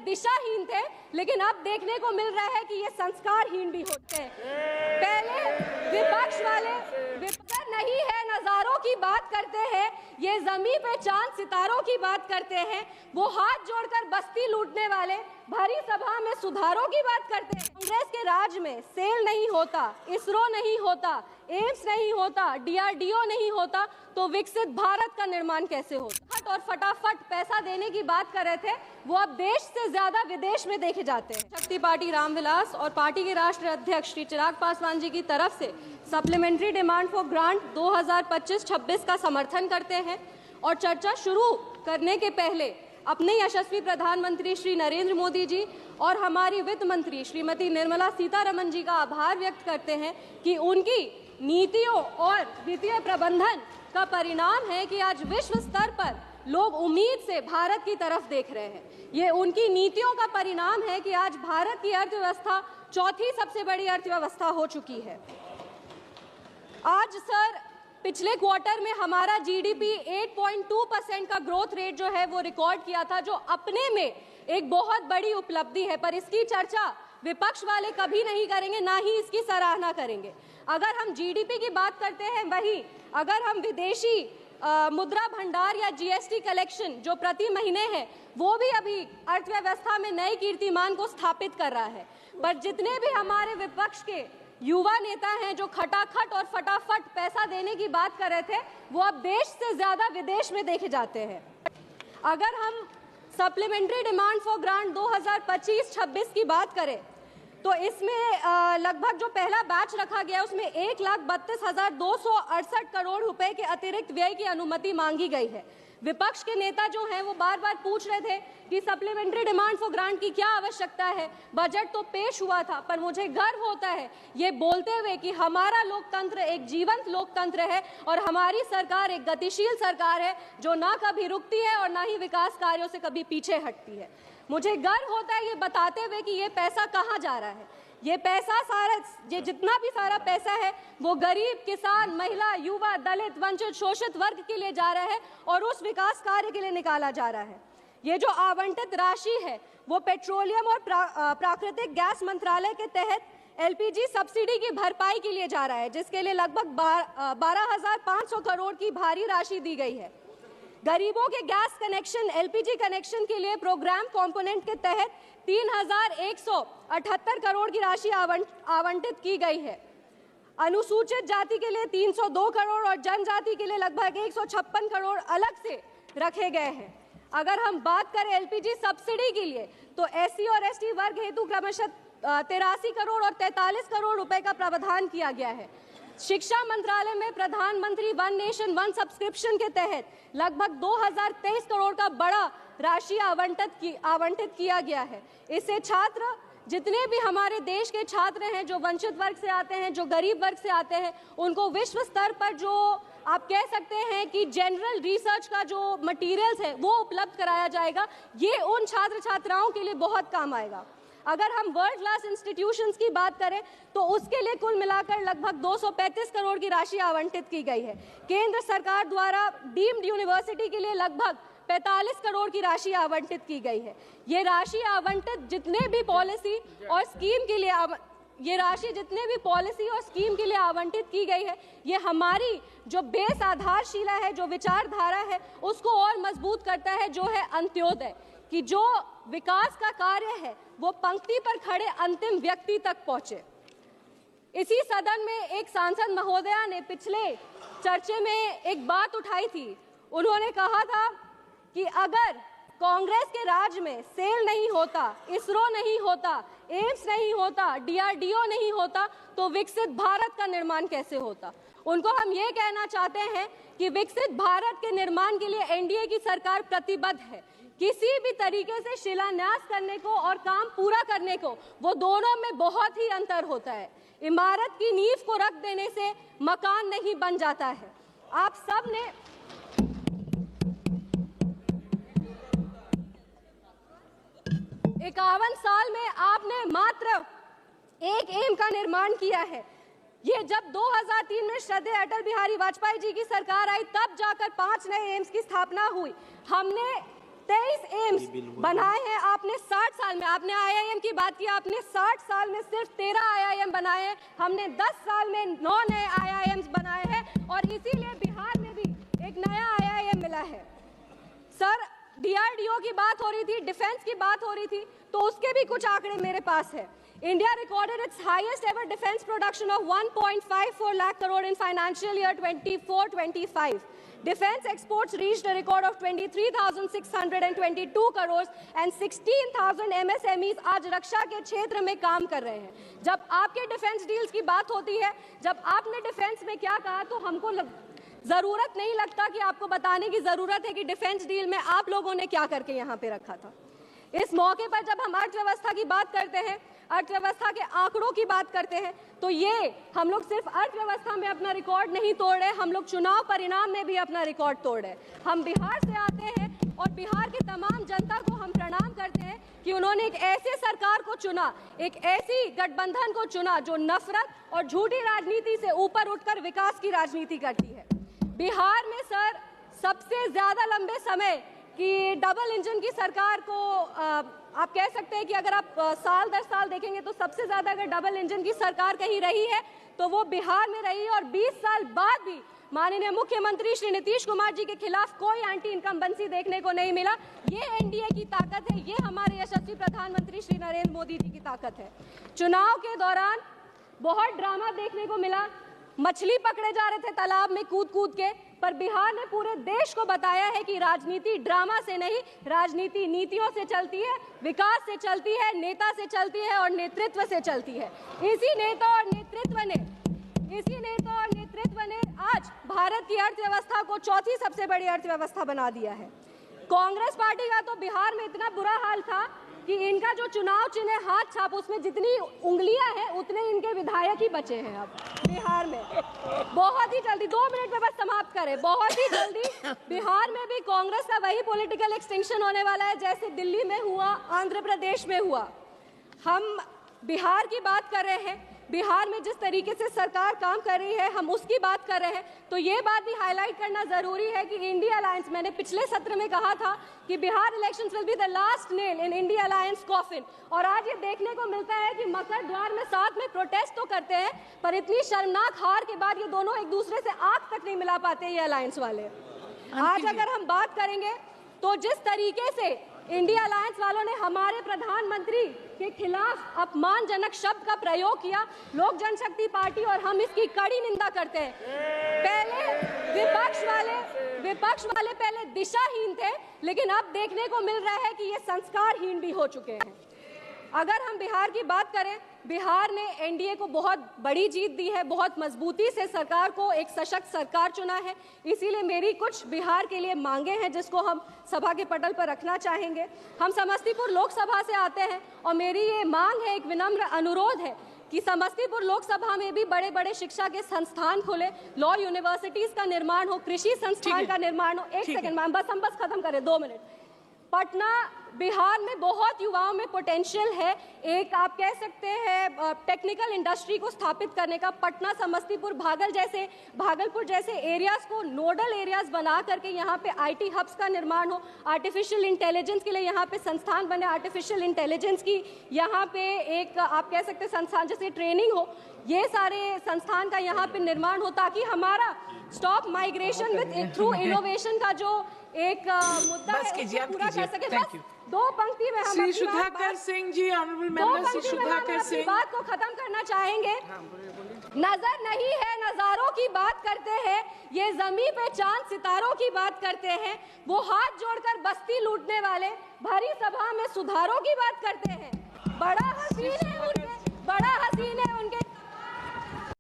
दिशाहीन थे, लेकिन अब देखने को मिल रहा है कि ये संस्कारहीन भी होते हैं। पहले विपक्ष वाले नहीं है नजारों की बात करते हैं, ये जमीन पे चांद सितारों की बात करते हैं, वो हाथ जोड़कर बस्ती लूटने वाले भरी सभा में सुधारों की बात करते हैं। कांग्रेस के राज में सेल नहीं होता, इसरो नहीं होता, एम्स नहीं होता, डीआरडीओ नहीं होता, तो विकसित भारत का निर्माण कैसे होता। और फटाफट पैसा देने की बात कर रहे थे, वो अब देश से ज्यादा विदेश में देखे जाते हैं। शक्ति पार्टी रामविलास और पार्टी के राष्ट्रीय अध्यक्ष श्री चिराग पासवान जी की तरफ से सप्लीमेंट्री डिमांड फॉर ग्रांट 2025-26 का समर्थन करते हैं और चर्चा शुरू करने के पहले अपने यशस्वी प्रधानमंत्री श्री नरेंद्र मोदी जी और हमारी वित्त मंत्री श्रीमती निर्मला सीतारमण जी का आभार व्यक्त करते हैं कि उनकी नीतियों और वित्तीय प्रबंधन का परिणाम है कि आज विश्व स्तर पर लोग उम्मीद से भारत की तरफ देख रहे हैं। ये उनकी नीतियों का परिणाम है कि आज भारत की अर्थव्यवस्था चौथी सबसे बड़ी अर्थव्यवस्था हो चुकी है। आज सर पिछले क्वार्टर में हमारा जीडीपी 8.2% का ग्रोथ रेट जो है वो रिकॉर्ड किया था, जो अपने में एक बहुत बड़ी उपलब्धि है, पर इसकी चर्चा विपक्ष वाले कभी नहीं करेंगे, ना ही इसकी सराहना करेंगे। अगर हम जीडीपी की बात करते हैं, वहीं अगर हम विदेशी मुद्रा भंडार या जीएसटी कलेक्शन जो प्रति महीने है, वो भी अभी अर्थव्यवस्था में नए कीर्तिमान को स्थापित कर रहा है। पर जितने भी हमारे विपक्ष के युवा नेता हैं जो खटाखट और फटाफट पैसा देने की बात कर रहे थे, वो अब देश से ज्यादा विदेश में देखे जाते हैं। अगर हम सप्लीमेंट्री डिमांड फॉर ग्रांट 2025-26 की बात करें, तो इसमें लगभग जो पहला बैच रखा गया उसमें 1,32,268 करोड़ रुपए के अतिरिक्त व्यय की अनुमति मांगी गई है। विपक्ष के नेता जो हैं वो बार बार पूछ रहे थे कि सप्लीमेंट्री डिमांड फॉर ग्रांट की क्या आवश्यकता है, बजट तो पेश हुआ था। पर मुझे गर्व होता है ये बोलते हुए कि हमारा लोकतंत्र एक जीवंत लोकतंत्र है और हमारी सरकार एक गतिशील सरकार है जो ना कभी रुकती है और ना ही विकास कार्यों से कभी पीछे हटती है। मुझे गर्व होता है ये बताते हुए कि ये पैसा कहाँ जा रहा है। ये पैसा सारा, ये जितना भी सारा पैसा है वो गरीब, किसान, महिला, युवा, दलित, वंचित, शोषित वर्ग के लिए जा रहा है और उस विकास कार्य के लिए निकाला जा रहा है। ये जो आवंटित राशि है वो पेट्रोलियम और प्राकृतिक गैस मंत्रालय के तहत एलपीजी सब्सिडी की भरपाई के लिए जा रहा है, जिसके लिए लगभग 12,500 करोड़ की भारी राशि दी गई है। गरीबों के गैस कनेक्शन, एलपीजी कनेक्शन के लिए प्रोग्राम कंपोनेंट के तहत 3,178 करोड़ की राशि आवंटित की गई है। अनुसूचित जाति के लिए 302 करोड़ और जनजाति के लिए लगभग 156 करोड़ अलग से रखे गए हैं। अगर हम बात करें एलपीजी सब्सिडी के लिए, तो एससी और एसटी वर्ग हेतु क्रमशः 83 करोड़ और 43 करोड़ रुपए का प्रावधान किया गया है। शिक्षा मंत्रालय में प्रधानमंत्री वन नेशन वन सब्सक्रिप्शन के तहत लगभग 2023 करोड़ का बड़ा राशि आवंटित किया गया है। इससे छात्र, जितने भी हमारे देश के छात्र हैं जो वंचित वर्ग से आते हैं, जो गरीब वर्ग से आते हैं, उनको विश्व स्तर पर जो आप कह सकते हैं कि जनरल रिसर्च का जो मटेरियल्स है वो उपलब्ध कराया जाएगा। ये उन छात्र छात्राओं के लिए बहुत काम आएगा। अगर हम वर्ल्ड क्लास इंस्टीट्यूशंस की बात करें तो उसके लिए कुल मिलाकर लगभग 235 करोड़ की राशि आवंटित की गई है। केंद्र सरकार द्वारा डीम्ड यूनिवर्सिटी के लिए लगभग 45 करोड़ की राशि आवंटित की गई है। ये राशि आवंटित जितने भी पॉलिसी और स्कीम के लिए आवंटित की गई है, ये हमारी जो बेस आधारशिला है, जो विचारधारा है, उसको और मजबूत करता है, जो है अंत्योदय, कि जो विकास का कार्य है वो पंक्ति पर खड़े अंतिम व्यक्ति तक पहुंचे। इसी सदन में एक सांसद महोदया ने पिछले चर्चे में एक बात उठाई थी। उन्होंने कहा था कि अगर कांग्रेस के राज में सेल नहीं होता, इसरो नहीं होता, एम्स नहीं होता, डीआरडीओ नहीं होता, तो विकसित भारत का निर्माण कैसे होता। उनको हम ये कहना चाहते हैं कि विकसित भारत के निर्माण के लिए एनडीए की सरकार प्रतिबद्ध है। किसी भी तरीके से शिलान्यास करने को और काम पूरा करने को, वो दोनों में बहुत ही अंतर होता है। इमारत की नींव को रख देने से मकान नहीं बन जाता है। आप सब ने 51 साल में आपने मात्र एक एम का निर्माण किया है। ये जब 2003 में श्रद्धेय अटल बिहारी वाजपेयी जी की सरकार आई, तब जाकर 5 नए एम्स की स्थापना हुई। हमने 23 एम्स बनाए हैं आपने 60 साल में। आपने IIM की बात की, आपने 60 साल में सिर्फ 13 IIM बनाए हैं, हमने 10 साल में 9 नए IIMs बनाए हैं और इसीलिए बिहार में भी एक नया IIM मिला है। सर, DRDO की बात हो रही थी, डिफेंस की बात हो रही थी, तो उसके भी कुछ आंकड़े मेरे पास है। India recorded its highest ever defense production of 1.54 lakh crore in financial year 24-25. Defense exports reached a record of 23,622 crores and 16,000 MSMEs आज रक्षा के क्षेत्र में काम कर रहे हैं। जब आपके डिफेंस डील्स की बात होती है, जब आपने डिफेंस में क्या कहा, तो हमको जरूरत नहीं लगता कि आपको बताने की जरूरत है कि डिफेंस डील में आप लोगों ने क्या करके यहाँ पे रखा था। इस मौके पर जब हम अर्थव्यवस्था की बात करते हैं, अर्थव्यवस्था के आंकड़ों की बात करते हैं, तो ये हम लोग सिर्फ अर्थव्यवस्था में अपना रिकॉर्ड नहीं तोड़ रहे, हम लोग चुनाव परिणाम में भी अपना रिकॉर्ड तोड़ रहे। हम बिहार से आते हैं और बिहार की तमाम जनता को हम प्रणाम करते हैं कि उन्होंने एक ऐसे सरकार को चुना, एक ऐसी गठबंधन को चुना जो नफरत और झूठी राजनीति से ऊपर उठकर विकास की राजनीति करती है। बिहार में सर सबसे ज्यादा लंबे समय कि डबल इंजन की सरकार को आप कह सकते हैं कि अगर आप साल दर साल देखेंगे तो सबसे ज्यादा अगर डबल इंजन की सरकार कहीं रही है तो वो बिहार में रही है। और 20 साल बाद भी माननीय मुख्यमंत्री श्री नीतीश कुमार जी के खिलाफ कोई एंटी इनकम्बेंसी देखने को नहीं मिला। ये NDA की ताकत है, ये हमारे यशस्वी प्रधानमंत्री श्री नरेंद्र मोदी जी की ताकत है। चुनाव के दौरान बहुत ड्रामा देखने को मिला, मछली पकड़े जा रहे थे तालाब में कूद कूद के, पर बिहार ने पूरे देश को बताया है कि राजनीति ड्रामा से नहीं, राजनीति नीतियों से चलती है, विकास से चलती है, नेता से चलती है और नेतृत्व से चलती है। इसी नेता और नेतृत्व ने आज भारत की अर्थव्यवस्था को चौथी सबसे बड़ी अर्थव्यवस्था बना दिया है। कांग्रेस पार्टी का तो बिहार में इतना बुरा हाल था कि इनका जो चुनाव चिन्ह हाथ छाप, उसमें जितनी उंगलियां हैं उतने इनके विधायक ही बचे हैं अब बिहार में। बहुत ही जल्दी, 2 मिनट में बस समाप्त करें, बहुत ही जल्दी बिहार में भी कांग्रेस का वही पॉलिटिकल एक्सटिंक्शन होने वाला है जैसे दिल्ली में हुआ, आंध्र प्रदेश में हुआ। हम बिहार की बात कर रहे हैं, बिहार में जिस तरीके से सरकार काम कर रही है हम उसकी बात कर रहे हैं, तो ये बात भी हाईलाइट करना जरूरी है कि इंडिया अलायंस, मैंने पिछले सत्र में कहा था कि Bihar elections will be the last nail in India alliance coffin, और आज ये देखने को मिलता है कि मकर द्वार में साथ में प्रोटेस्ट तो करते हैं पर इतनी शर्मनाक हार के बाद ये दोनों एक दूसरे से आंख तक नहीं मिला पाते ये अलायंस वाले। आज अगर हम बात करेंगे तो जिस तरीके से इंडिया अलायंस वालों ने हमारे प्रधानमंत्री के खिलाफ अपमानजनक शब्द का प्रयोग किया, लोक जनशक्ति पार्टी और हम इसकी कड़ी निंदा करते हैं। पहले विपक्ष वाले पहले दिशाहीन थे, लेकिन अब देखने को मिल रहा है कि ये संस्कारहीन भी हो चुके हैं। अगर हम बिहार की बात करें, बिहार ने NDA को बहुत बड़ी जीत दी है, बहुत मजबूती से सरकार को एक सशक्त सरकार चुना है। इसीलिए मेरी कुछ बिहार के लिए मांगे हैं जिसको हम सभा के पटल पर रखना चाहेंगे। हम समस्तीपुर लोकसभा से आते हैं और मेरी ये मांग है, एक विनम्र अनुरोध है कि समस्तीपुर लोकसभा में भी बड़े बड़े शिक्षा के संस्थान खोले, लॉ यूनिवर्सिटीज का निर्माण हो, कृषि संस्थान का निर्माण हो। एक सेकंड मैम, बस हम खत्म करें, 2 मिनट। पटना, बिहार में बहुत युवाओं में पोटेंशियल है, एक आप कह सकते हैं टेक्निकल इंडस्ट्री को स्थापित करने का। पटना, समस्तीपुर, भागलपुर जैसे एरियाज को नोडल एरियाज बना करके यहाँ पे IT हब्स का निर्माण हो, आर्टिफिशियल इंटेलिजेंस के लिए यहाँ पे संस्थान बने, आर्टिफिशियल इंटेलिजेंस की यहाँ पे एक आप कह सकते हैं संस्थान जैसे ट्रेनिंग हो, ये सारे संस्थान का यहाँ पे निर्माण हो ताकि हमारा stop migration with through innovation का जो एक मुद्दा है उसको पूरा कर सके। बस 2 पंक्ति में हम श्री सुधाकर सिंह जी, ऑनरेबल मेंबर श्री सुधाकर सिंह, बात को खत्म करना चाहेंगे। नजर नहीं है नजारों की बात करते हैं, ये जमीन पे चांद सितारों की बात करते हैं, वो हाथ जोड़कर बस्ती लूटने वाले भरी सभा में सुधारों की बात करते हैं। बड़ा हसीन है उनके